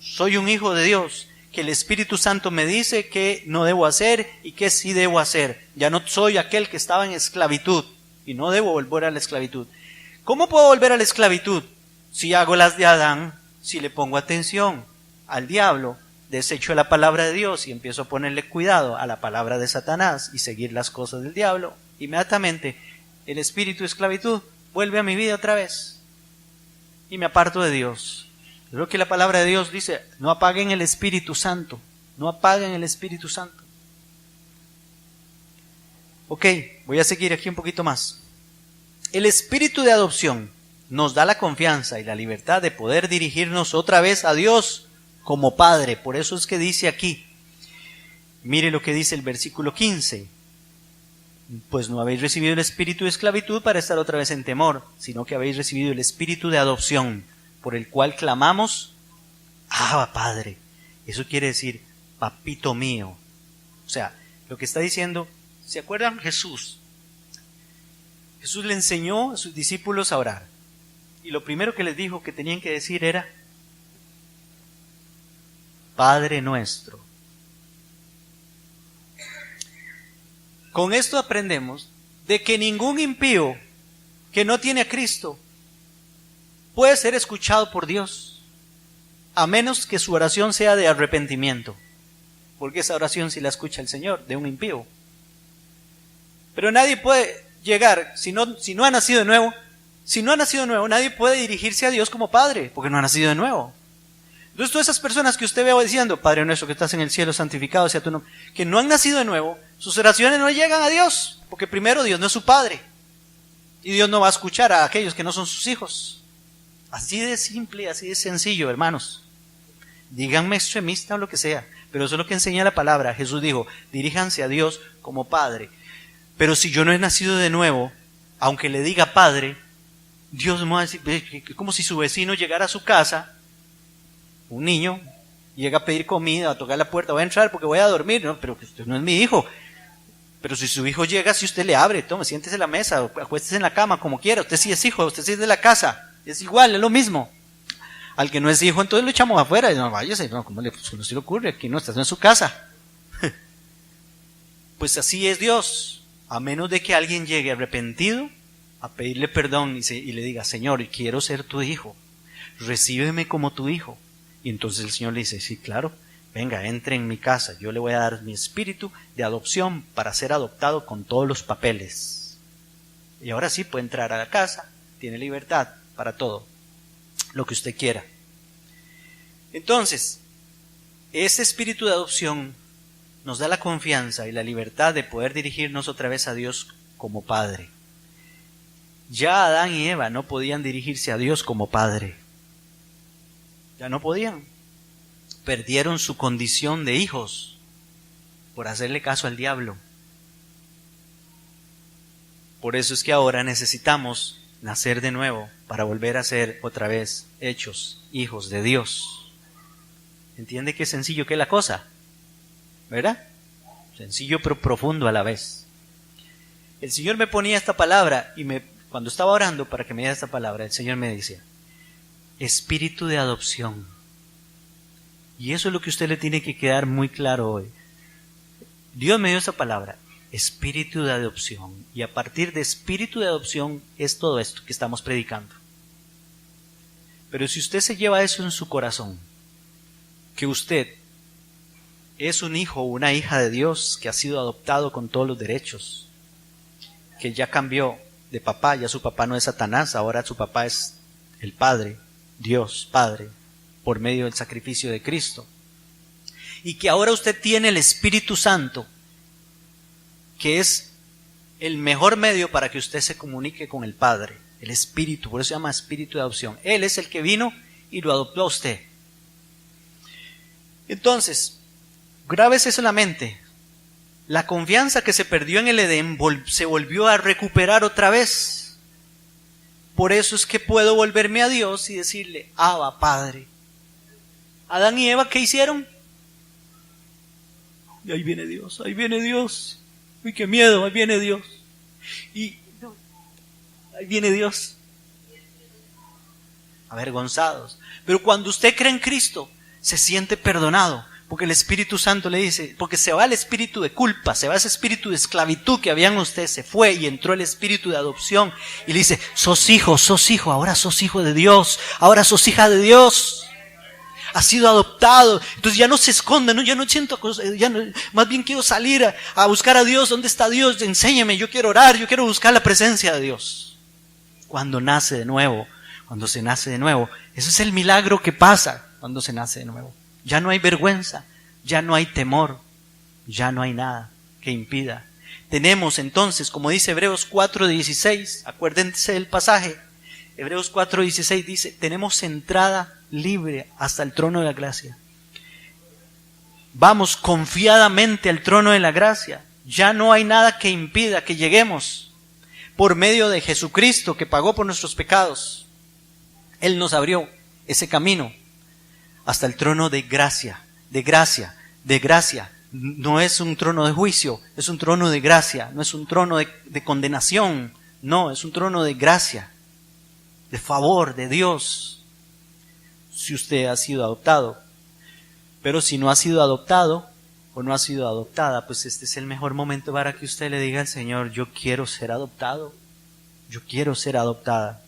soy un hijo de Dios, que el Espíritu Santo me dice que no debo hacer y que sí debo hacer. Ya no soy aquel que estaba en esclavitud y no debo volver a la esclavitud. ¿Cómo puedo volver a la esclavitud? Si hago las de Adán, si le pongo atención al diablo, desecho la palabra de Dios y empiezo a ponerle cuidado a la palabra de Satanás y seguir las cosas del diablo, inmediatamente el espíritu de esclavitud vuelve a mi vida otra vez y me aparto de Dios. Creo que la palabra de Dios dice, no apaguen el Espíritu Santo, no apaguen el Espíritu Santo. Ok, voy a seguir aquí un poquito más. El espíritu de adopción nos da la confianza y la libertad de poder dirigirnos otra vez a Dios como Padre. Por eso es que dice aquí, mire lo que dice el versículo 15. Pues no habéis recibido el espíritu de esclavitud para estar otra vez en temor, sino que habéis recibido el espíritu de adopción, por el cual clamamos, Abba, Padre. Eso quiere decir, papito mío. O sea, lo que está diciendo, ¿se acuerdan Jesús? Jesús le enseñó a sus discípulos a orar. Y lo primero que les dijo que tenían que decir era, Padre nuestro. Con esto aprendemos de que ningún impío que no tiene a Cristo puede ser escuchado por Dios, a menos que su oración sea de arrepentimiento, porque esa oración sí la escucha el Señor, de un impío. Pero nadie puede llegar, si no ha nacido de nuevo, nadie puede dirigirse a Dios como Padre, porque no ha nacido de nuevo. Entonces todas esas personas que usted ve diciendo, Padre nuestro que estás en el cielo, santificado sea tu nombre, que no han nacido de nuevo, sus oraciones no llegan a Dios, porque primero Dios no es su Padre, y Dios no va a escuchar a aquellos que no son sus hijos. Así de simple, así de sencillo, hermanos. Díganme extremista o lo que sea, pero eso es lo que enseña la palabra. Jesús dijo, diríjanse a Dios como Padre. Pero si yo no he nacido de nuevo, aunque le diga Padre, Dios me va a decir, como si su vecino llegara a su casa, un niño, llega a pedir comida, a tocar la puerta, voy a entrar porque voy a dormir, no, pero usted no es mi hijo. Pero si su hijo llega, si usted le abre, tome, siéntese en la mesa, o acuéstese en la cama, como quiera, usted sí es hijo, usted sí es de la casa, es igual, es lo mismo. Al que no es hijo, entonces lo echamos afuera, y no, váyase, no, ¿cómo no se le ocurre? Aquí no, estás en su casa. Pues así es Dios, a menos de que alguien llegue arrepentido a pedirle perdón y le diga, Señor, quiero ser tu hijo, recíbeme como tu hijo. Y entonces el Señor le dice, sí, claro, venga, entre en mi casa, yo le voy a dar mi espíritu de adopción para ser adoptado con todos los papeles. Y ahora sí puede entrar a la casa, tiene libertad para todo, lo que usted quiera. Entonces, ese espíritu de adopción nos da la confianza y la libertad de poder dirigirnos otra vez a Dios como Padre. Ya Adán y Eva no podían dirigirse a Dios como Padre. Ya no podían. Perdieron su condición de hijos por hacerle caso al diablo. Por eso es que ahora necesitamos nacer de nuevo para volver a ser otra vez hechos hijos de Dios. ¿Entiende qué sencillo que es la cosa? ¿Verdad? Sencillo pero profundo a la vez. El Señor me ponía esta palabra y cuando estaba orando para que me diera esta palabra, el Señor me decía, espíritu de adopción. Y eso es lo que a usted le tiene que quedar muy claro hoy. Dios me dio esa palabra, espíritu de adopción. Y a partir de espíritu de adopción es todo esto que estamos predicando. Pero si usted se lleva eso en su corazón, que usted es un hijo o una hija de Dios que ha sido adoptado con todos los derechos, que ya cambió de papá, ya su papá no es Satanás, ahora su papá es el Padre, Dios Padre, por medio del sacrificio de Cristo. Y que ahora usted tiene el Espíritu Santo, que es el mejor medio para que usted se comunique con el Padre, el Espíritu, por eso se llama Espíritu de adopción. Él es el que vino y lo adoptó a usted. Entonces, grábese eso en la mente. La confianza que se perdió en el Edén se volvió a recuperar otra vez. Por eso es que puedo volverme a Dios y decirle, Abba, Padre. Adán y Eva, ¿qué hicieron? Y ahí viene Dios, ahí viene Dios. Uy, qué miedo, ahí viene Dios. Y Ahí viene Dios. Avergonzados. Pero cuando usted cree en Cristo, se siente perdonado. Porque el Espíritu Santo le dice, porque se va el espíritu de culpa, se va ese espíritu de esclavitud que había en usted, se fue y entró el espíritu de adopción. Y le dice, sos hijo, ahora sos hijo de Dios, ahora sos hija de Dios. Has sido adoptado. Entonces ya no se esconde, ¿no? Ya no siento, más bien quiero salir a buscar a Dios. ¿Dónde está Dios? Enséñame, yo quiero orar, yo quiero buscar la presencia de Dios. Cuando nace de nuevo, cuando se nace de nuevo, eso es el milagro que pasa cuando se nace de nuevo. Ya no hay vergüenza, ya no hay temor, ya no hay nada que impida. Tenemos entonces, como dice Hebreos 4:16, acuérdense del pasaje, Hebreos 4:16 dice, tenemos entrada libre hasta el trono de la gracia. Vamos confiadamente al trono de la gracia. Ya no hay nada que impida que lleguemos por medio de Jesucristo que pagó por nuestros pecados. Él nos abrió ese camino hasta el trono de gracia, de gracia, de gracia. No es un trono de juicio, es un trono de gracia, no es un trono de condenación, no, es un trono de gracia, de favor de Dios, si usted ha sido adoptado. Pero si no ha sido adoptado o no ha sido adoptada, pues este es el mejor momento para que usted le diga al Señor, yo quiero ser adoptado, yo quiero ser adoptada.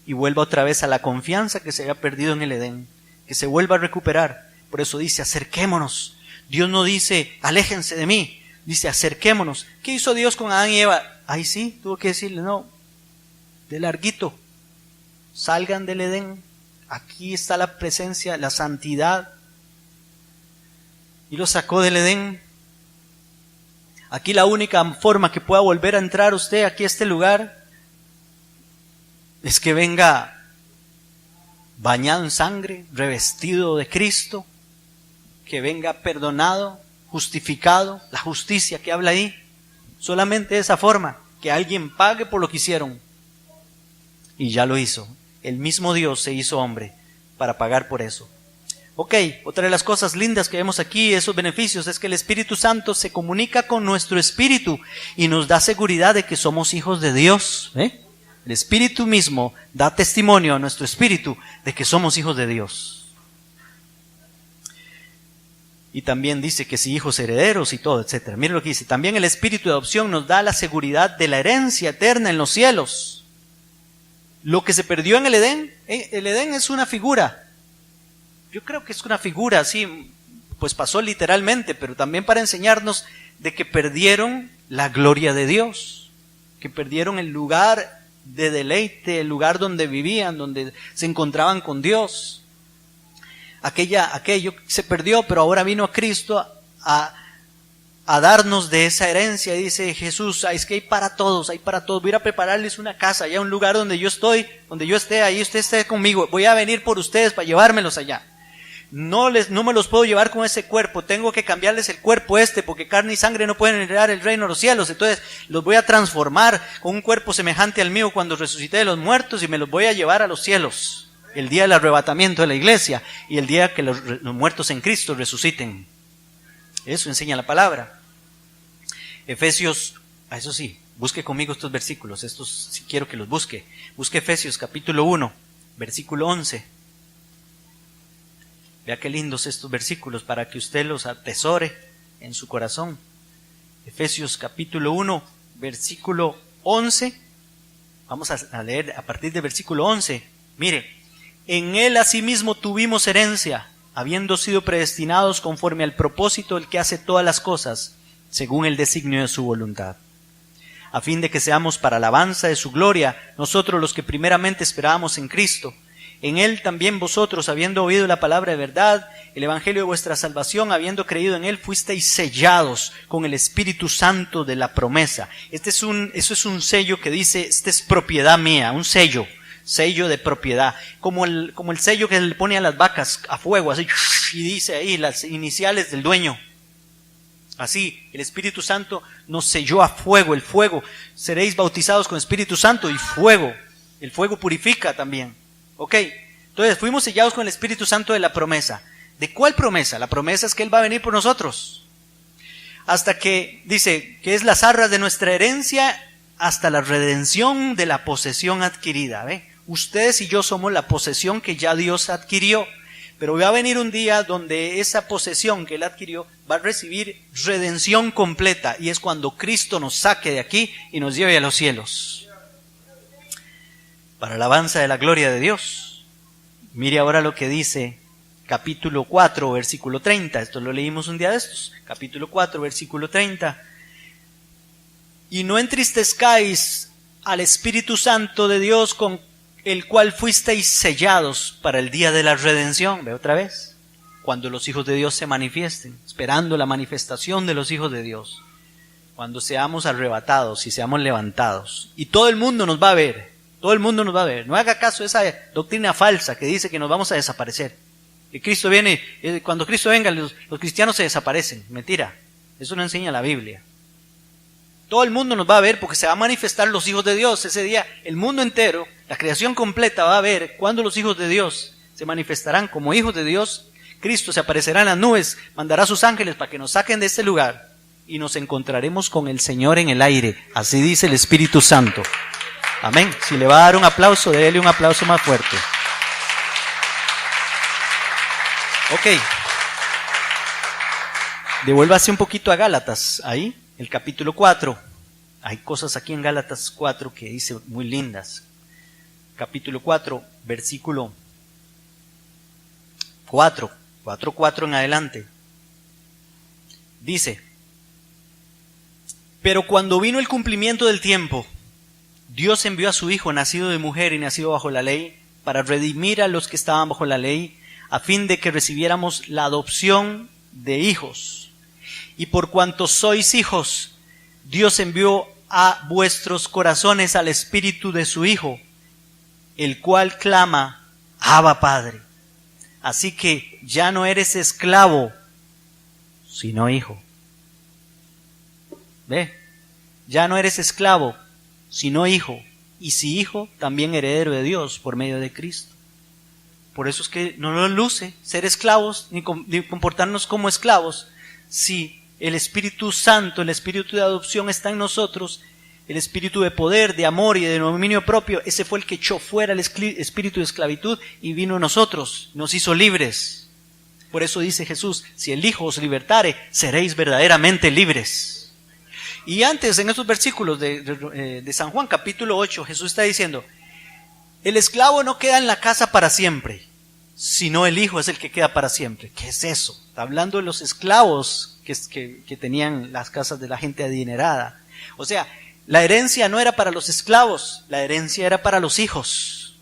Y vuelva otra vez a la confianza que se había perdido en el Edén, que se vuelva a recuperar. Por eso dice, acerquémonos. Dios no dice, aléjense de mí, dice, acerquémonos. ¿Qué hizo Dios con Adán y Eva? Ahí sí, tuvo que decirle, no, de larguito, salgan del Edén, aquí está la presencia, la santidad. Y lo sacó del Edén. Aquí la única forma que pueda volver a entrar usted aquí a este lugar es que venga bañado en sangre, revestido de Cristo, que venga perdonado, justificado, la justicia que habla ahí. Solamente de esa forma, que alguien pague por lo que hicieron. Y ya lo hizo. El mismo Dios se hizo hombre para pagar por eso. Ok, otra de las cosas lindas que vemos aquí, esos beneficios, es que el Espíritu Santo se comunica con nuestro espíritu y nos da seguridad de que somos hijos de Dios. El Espíritu mismo da testimonio a nuestro espíritu de que somos hijos de Dios. Y también dice que si hijos herederos y todo, etc. Mire lo que dice. También el Espíritu de adopción nos da la seguridad de la herencia eterna en los cielos. Lo que se perdió en el Edén es una figura. Yo creo que es una figura, así, pues pasó literalmente, pero también para enseñarnos de que perdieron la gloria de Dios, que perdieron el lugar de deleite, el lugar donde vivían, donde se encontraban con Dios. Aquello se perdió, pero ahora vino a Cristo a darnos de esa herencia. Y dice Jesús, es que hay para todos, voy a ir a prepararles una casa, allá un lugar donde yo esté, ahí usted esté conmigo, voy a venir por ustedes para llevármelos allá. No me los puedo llevar con ese cuerpo, tengo que cambiarles el cuerpo porque carne y sangre no pueden heredar el reino de los cielos. Entonces los voy a transformar con un cuerpo semejante al mío cuando resucité de los muertos y me los voy a llevar a los cielos, el día del arrebatamiento de la iglesia y el día que los muertos en Cristo resuciten. Eso enseña la palabra. Efesios, eso sí, busque conmigo estos versículos, estos sí quiero que los busque. Busque Efesios capítulo 1, versículo 11. Vea qué lindos estos versículos para que usted los atesore en su corazón. Efesios capítulo 1, versículo 11. Vamos a leer a partir del versículo 11. Mire, en él asimismo tuvimos herencia, habiendo sido predestinados conforme al propósito del que hace todas las cosas, según el designio de su voluntad, a fin de que seamos para alabanza de su gloria, nosotros los que primeramente esperábamos en Cristo. En él también vosotros, habiendo oído la palabra de verdad, el evangelio de vuestra salvación, habiendo creído en él, fuisteis sellados con el Espíritu Santo de la promesa. Eso es un sello que dice, esta es propiedad mía, un sello de propiedad, como el sello que le pone a las vacas a fuego, así, y dice ahí las iniciales del dueño. Así, el Espíritu Santo nos selló a fuego, el fuego. Seréis bautizados con Espíritu Santo y fuego. El fuego purifica también. Ok, entonces fuimos sellados con el Espíritu Santo de la promesa. ¿De cuál promesa? La promesa es que Él va a venir por nosotros. Hasta que, dice, que es las arras de nuestra herencia hasta la redención de la posesión adquirida. ¿Ve? Ustedes y yo somos la posesión que ya Dios adquirió. Pero va a venir un día donde esa posesión que Él adquirió va a recibir redención completa. Y es cuando Cristo nos saque de aquí y nos lleve a los cielos. Para alabanza de la gloria de Dios. Mire ahora lo que dice capítulo 4, versículo 30. Esto lo leímos un día de estos. Capítulo 4, versículo 30. Y no entristezcáis al Espíritu Santo de Dios, con el cual fuisteis sellados para el día de la redención. Ve otra vez. Cuando los hijos de Dios se manifiesten, esperando la manifestación de los hijos de Dios. Cuando seamos arrebatados y seamos levantados. Y todo el mundo nos va a ver. Todo el mundo nos va a ver. No haga caso a esa doctrina falsa que dice que nos vamos a desaparecer. Que Cristo viene, cuando Cristo venga, los cristianos se desaparecen. Mentira. Eso no enseña la Biblia. Todo el mundo nos va a ver porque se va a manifestar los hijos de Dios. Ese día el mundo entero, la creación completa va a ver cuando los hijos de Dios se manifestarán como hijos de Dios. Cristo se aparecerá en las nubes, mandará a sus ángeles para que nos saquen de este lugar y nos encontraremos con el Señor en el aire. Así dice el Espíritu Santo. Amén. Si le va a dar un aplauso, déle un aplauso más fuerte. Ok. Devuélvase un poquito a Gálatas, ahí, el capítulo 4. Hay cosas aquí en Gálatas 4 que dice muy lindas. Capítulo 4, versículo 4 en adelante. Dice: pero cuando vino el cumplimiento del tiempo, Dios envió a su Hijo, nacido de mujer y nacido bajo la ley, para redimir a los que estaban bajo la ley, a fin de que recibiéramos la adopción de hijos. Y por cuanto sois hijos, Dios envió a vuestros corazones al Espíritu de su Hijo, el cual clama: Abba, Padre. Así que ya no eres esclavo, sino hijo. ¿Ve? Ya no eres esclavo, sino hijo. Y si hijo, también heredero de Dios por medio de Cristo. Por eso es que no nos luce ser esclavos ni comportarnos como esclavos. Si el Espíritu Santo, el Espíritu de adopción está en nosotros, el Espíritu de poder, de amor y de dominio propio, ese fue el que echó fuera el espíritu de esclavitud y vino a nosotros, nos hizo libres. Por eso dice Jesús: si el Hijo os libertare, seréis verdaderamente libres. Y antes, en estos versículos de San Juan capítulo 8, Jesús está diciendo: el esclavo no queda en la casa para siempre, sino el Hijo es el que queda para siempre. ¿Qué es eso? Está hablando de los esclavos que tenían las casas de la gente adinerada. O sea, la herencia no era para los esclavos, la herencia era para los hijos.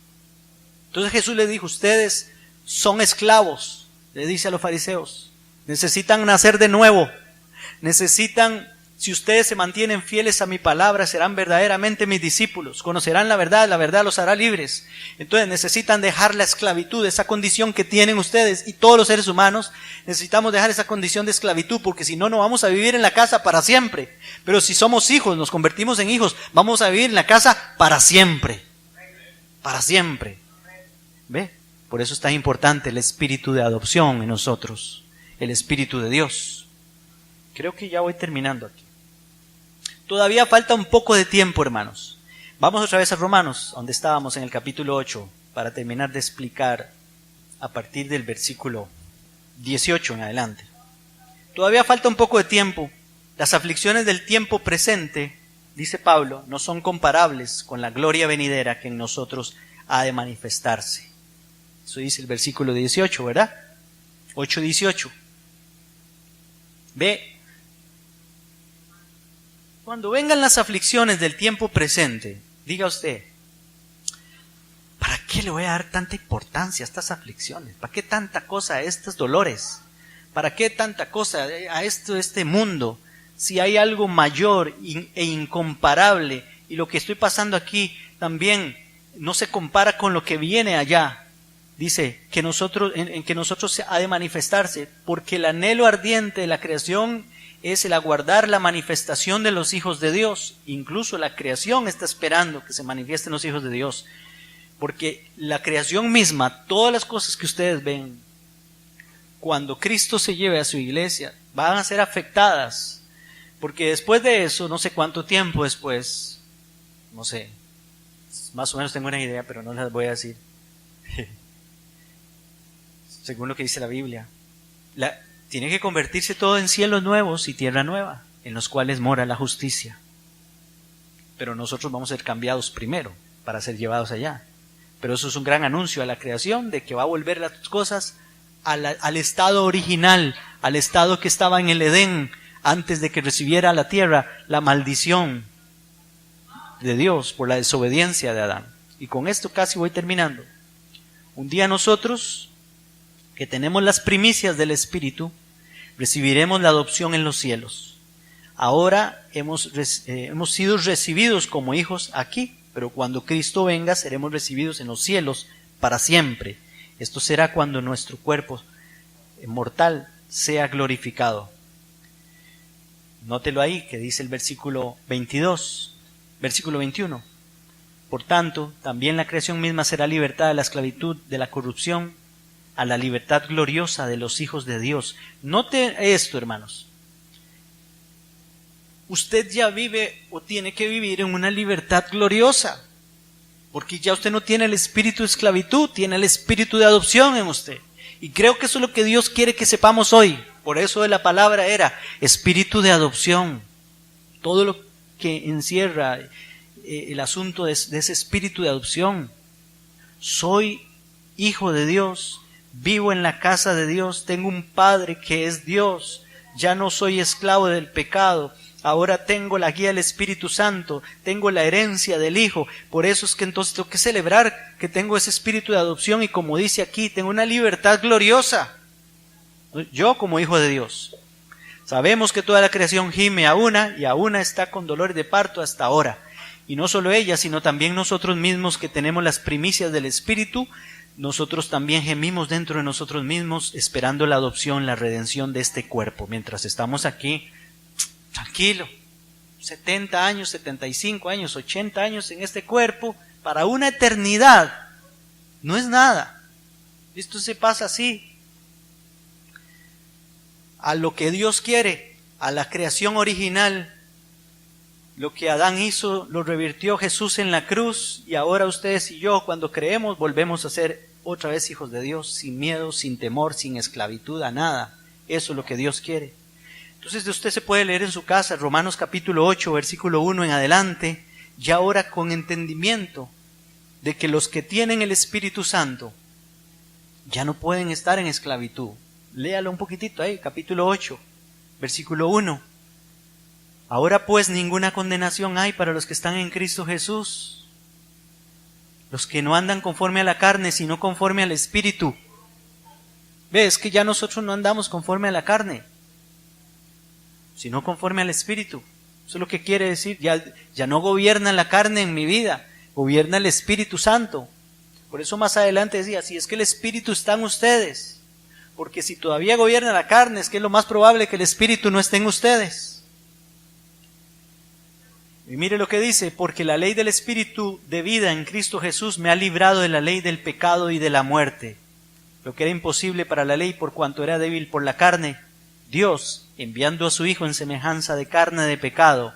Entonces Jesús les dijo: ustedes son esclavos, le dice a los fariseos, necesitan nacer de nuevo, necesitan, si ustedes se mantienen fieles a mi palabra, serán verdaderamente mis discípulos, conocerán la verdad los hará libres. Entonces necesitan dejar la esclavitud, esa condición que tienen ustedes y todos los seres humanos. Necesitamos dejar esa condición de esclavitud, porque si no, no vamos a vivir en la casa para siempre. Pero si somos hijos, nos convertimos en hijos, vamos a vivir en la casa para siempre. Para siempre. ¿Ve? Por eso es tan importante el espíritu de adopción en nosotros, el Espíritu de Dios. Creo que ya voy terminando aquí. Todavía falta un poco de tiempo, hermanos. Vamos otra vez a Romanos, donde estábamos en el capítulo 8, para terminar de explicar a partir del versículo 18 en adelante. Todavía falta un poco de tiempo. Las aflicciones del tiempo presente, dice Pablo, no son comparables con la gloria venidera que en nosotros ha de manifestarse. Eso dice el versículo 18, ¿verdad? 8:18. Ve. Cuando vengan las aflicciones del tiempo presente, diga usted: ¿para qué le voy a dar tanta importancia a estas aflicciones? ¿Para qué tanta cosa a estos dolores? ¿Para qué tanta cosa a este mundo? Si hay algo mayor e incomparable, y lo que estoy pasando aquí también no se compara con lo que viene allá. Dice que en que nosotros se ha de manifestarse, porque el anhelo ardiente de la creación es el aguardar la manifestación de los hijos de Dios. Incluso la creación está esperando que se manifiesten los hijos de Dios. Porque la creación misma, todas las cosas que ustedes ven, cuando Cristo se lleve a su iglesia, van a ser afectadas. Porque después de eso, no sé cuánto tiempo después, No sé, más o menos tengo una idea, pero no las voy a decir. Según lo que dice la Biblia, tiene que convertirse todo en cielos nuevos y tierra nueva, en los cuales mora la justicia. Pero nosotros vamos a ser cambiados primero para ser llevados allá. Pero eso es un gran anuncio a la creación de que va a volver las cosas al estado original, al estado que estaba en el Edén antes de que recibiera la tierra la maldición de Dios por la desobediencia de Adán. Y con esto casi voy terminando. Un día nosotros, que tenemos las primicias del Espíritu, recibiremos la adopción en los cielos. Ahora hemos sido recibidos como hijos aquí, pero cuando Cristo venga seremos recibidos en los cielos para siempre. Esto será cuando nuestro cuerpo mortal sea glorificado. Nótelo ahí que dice el versículo 21. Por tanto, también la creación misma será libertada de la esclavitud, de la corrupción, a la libertad gloriosa de los hijos de Dios. Note esto, hermanos. Usted ya vive o tiene que vivir en una libertad gloriosa, porque ya usted no tiene el espíritu de esclavitud, tiene el espíritu de adopción en usted. Y creo que eso es lo que Dios quiere que sepamos hoy. Por eso de la palabra era espíritu de adopción. Todo lo que encierra el asunto de ese espíritu de adopción. Soy hijo de Dios, vivo en la casa de Dios, tengo un Padre que es Dios, ya no soy esclavo del pecado. Ahora tengo la guía del Espíritu Santo, tengo la herencia del Hijo. Por eso es que entonces tengo que celebrar que tengo ese espíritu de adopción y, como dice aquí, tengo una libertad gloriosa. Yo como hijo de Dios. Sabemos que toda la creación gime a una y a una está con dolores de parto hasta ahora. Y no solo ella, sino también nosotros mismos que tenemos las primicias del Espíritu, nosotros también gemimos dentro de nosotros mismos esperando la adopción, la redención de este cuerpo. Mientras estamos aquí, tranquilo, 70 años, 75 años, 80 años en este cuerpo, para una eternidad, no es nada. Esto se pasa así. A lo que Dios quiere, a la creación original, lo que Adán hizo, lo revirtió Jesús en la cruz, y ahora ustedes y yo, cuando creemos, volvemos a ser otra vez hijos de Dios, sin miedo, sin temor, sin esclavitud a nada. Eso es lo que Dios quiere. Entonces usted se puede leer en su casa Romanos capítulo 8, versículo 1 en adelante, ya ahora con entendimiento de que los que tienen el Espíritu Santo ya no pueden estar en esclavitud. Léalo un poquitito ahí, capítulo 8, versículo 1. Ahora pues ninguna condenación hay para los que están en Cristo Jesús, los que no andan conforme a la carne, sino conforme al Espíritu. ¿Ves que ya nosotros no andamos conforme a la carne, sino conforme al Espíritu? Eso es lo que quiere decir. Ya no gobierna la carne en mi vida, gobierna el Espíritu Santo. Por eso más adelante decía, si es que el Espíritu está en ustedes, porque si todavía gobierna la carne, es que es lo más probable que el Espíritu no esté en ustedes. Y mire lo que dice, porque la ley del Espíritu de vida en Cristo Jesús me ha librado de la ley del pecado y de la muerte. Lo que era imposible para la ley por cuanto era débil por la carne, Dios, enviando a su Hijo en semejanza de carne de pecado,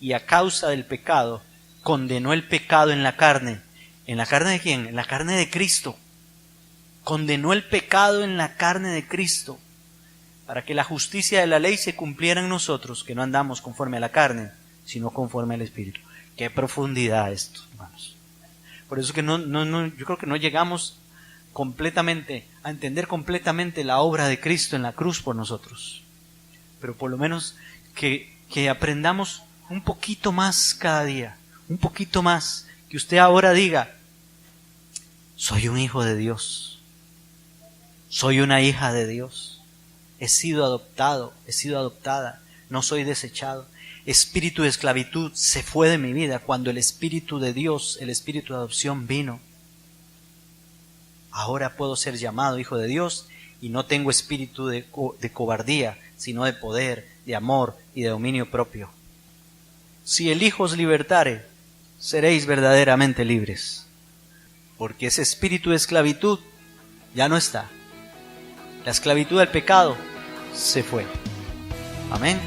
y a causa del pecado, condenó el pecado en la carne. ¿En la carne de quién? En la carne de Cristo. Condenó el pecado en la carne de Cristo, para que la justicia de la ley se cumpliera en nosotros, que no andamos conforme a la carne, sino conforme al Espíritu. Qué profundidad esto, hermanos. Por eso que yo creo que no llegamos completamente a entender completamente la obra de Cristo en la cruz por nosotros. Pero por lo menos que aprendamos un poquito más cada día, un poquito más, que usted ahora diga, soy un hijo de Dios, soy una hija de Dios, he sido adoptado, he sido adoptada, no soy desechado. Espíritu de esclavitud se fue de mi vida cuando el Espíritu de Dios, el Espíritu de adopción vino. Ahora puedo ser llamado hijo de Dios y no tengo espíritu de cobardía, sino de poder, de amor y de dominio propio. Si el Hijo os libertare, seréis verdaderamente libres, porque ese espíritu de esclavitud ya no está. La esclavitud del pecado se fue. Amén.